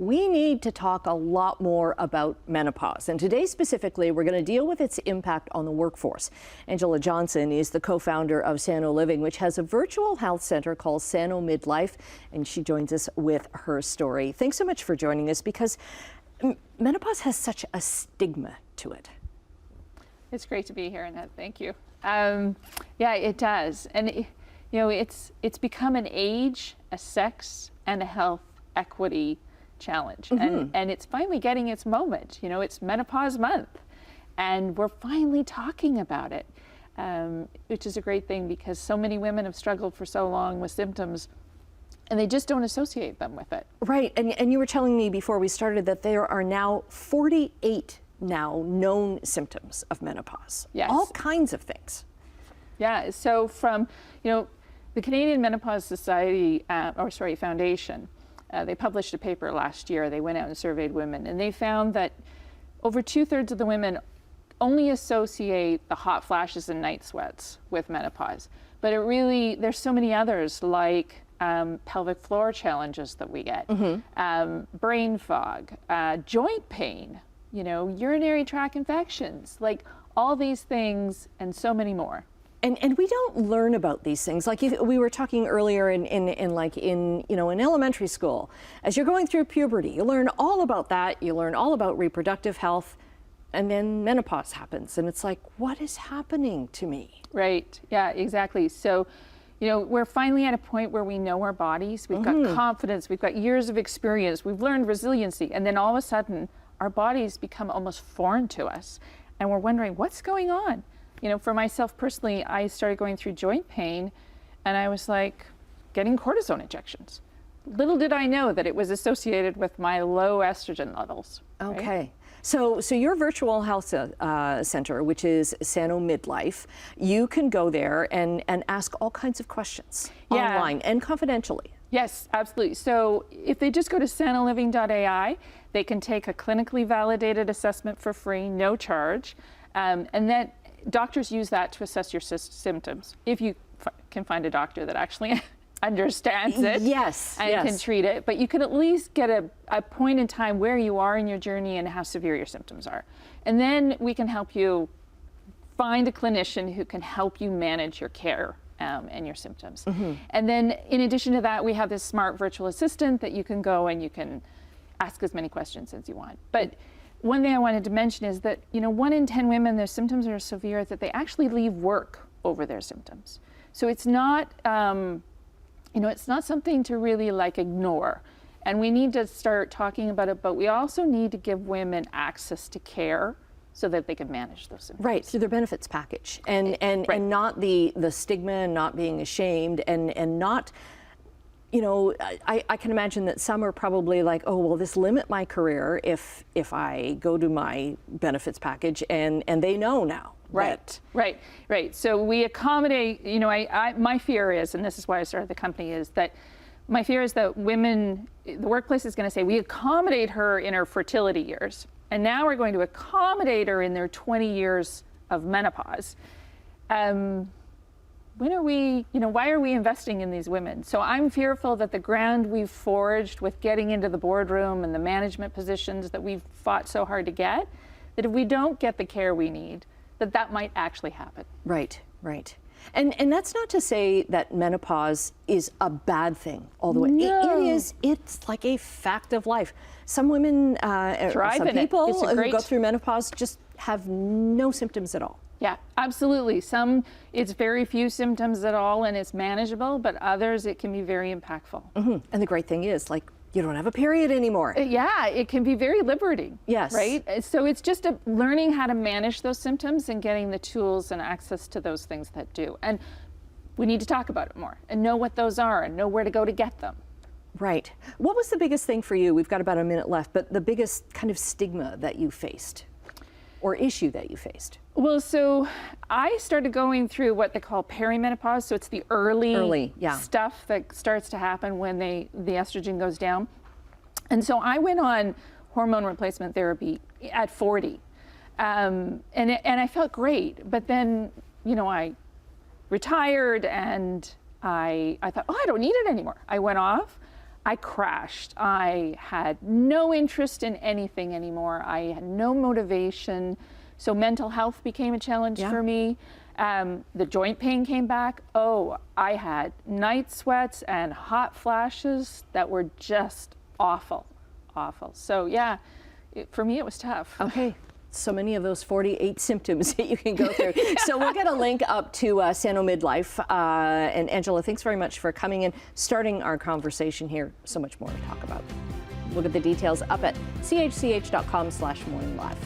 we need to talk a lot more about menopause. And today specifically, we're going to deal with its impact on the workforce. Angela Johnson is the co-founder of sanoLiving, which has a virtual health center called sanoMidLife, and she joins us with her story. Thanks so much for joining us, because menopause has such a stigma to it. It's great to be here, Annette. Thank you. Yeah, it does. And it's become an age, a sex, and a health equity challenge. And it's finally getting its moment. It's menopause month, and we're finally talking about it, which is a great thing, because so many women have struggled for so long with symptoms, and they just don't associate them with it. Right, and you were telling me before we started that there are now 48 known symptoms of menopause. Yes. All kinds of things. Yeah, so from, the Canadian Menopause Foundation, they published a paper last year. They went out and surveyed women, and they found that over 2/3 of the women only associate the hot flashes and night sweats with menopause. But there's so many others, like pelvic floor challenges that we get, brain fog, joint pain, urinary tract infections, like all these things and so many more. And we don't learn about these things. Like we were talking earlier in elementary school, as you're going through puberty, you learn all about that. You learn all about reproductive health, and then menopause happens, and it's like, what is happening to me? Right. Yeah. Exactly. So, we're finally at a point where we know our bodies. We've got confidence. We've got years of experience. We've learned resiliency, and then all of a sudden, our bodies become almost foreign to us, and we're wondering what's going on. For myself personally, I started going through joint pain, and I was like getting cortisone injections. Little did I know that it was associated with my low estrogen levels. Okay. Right? So your virtual health center, which is sanoMidLife, you can go there and ask all kinds of questions online and confidentially. Yes, absolutely. So if they just go to sanoliving.ai, they can take a clinically validated assessment for free, no charge, and then doctors use that to assess your symptoms. If you can find a doctor that actually understands it, and can treat it, but you can at least get a point in time where you are in your journey and how severe your symptoms are. And then we can help you find a clinician who can help you manage your care and your symptoms. And then in addition to that, we have this smart virtual assistant that you can go and you can ask as many questions as you want. But one thing I wanted to mention is that, 1 in 10 women, their symptoms are severe that they actually leave work over their symptoms. So it's not, it's not something to really ignore. And we need to start talking about it, but we also need to give women access to care so that they can manage those symptoms. Right, through their benefits package. And not the stigma, and not being ashamed, and not, I can imagine that some are probably like, oh, well, this limit my career if I go to my benefits package, and they know now. Right. So we accommodate, my fear is, and this is why I started the company, is that my fear is that women, the workplace is going to say, we accommodate her in her fertility years, and now we're going to accommodate her in their 20 years of menopause. When are we, why are we investing in these women? So I'm fearful that the ground we've forged with getting into the boardroom and the management positions that we've fought so hard to get, that if we don't get the care we need, that might actually happen. Right. And that's not to say that menopause is a bad thing all the way. No. It's like a fact of life. Some women, some people who go through menopause just have no symptoms at all. Yeah, absolutely. It's very few symptoms at all, and it's manageable, but others, it can be very impactful. And the great thing is, you don't have a period anymore. Yeah, it can be very liberating. Yes. Right? So it's just learning how to manage those symptoms and getting the tools and access to those things that do. And we need to talk about it more and know what those are and know where to go to get them. Right. What was the biggest thing for you? We've got about a minute left, but the biggest kind of stigma that you faced or issue that you faced? Well, so I started going through what they call perimenopause. So it's the early stuff that starts to happen when the estrogen goes down. And so I went on hormone replacement therapy at 40. And I felt great. But then, I retired, and I thought, oh, I don't need it anymore. I went off. I crashed. I had no interest in anything anymore. I had no motivation. So mental health became a challenge for me. The joint pain came back. Oh, I had night sweats and hot flashes that were just awful, awful. So yeah, for me it was tough. Okay. So many of those 48 symptoms that you can go through. So we'll get a link up to sanoMidLife. And Angela, thanks very much for coming and starting our conversation here. So much more to talk about. Look at the details up at chch.com/morninglive.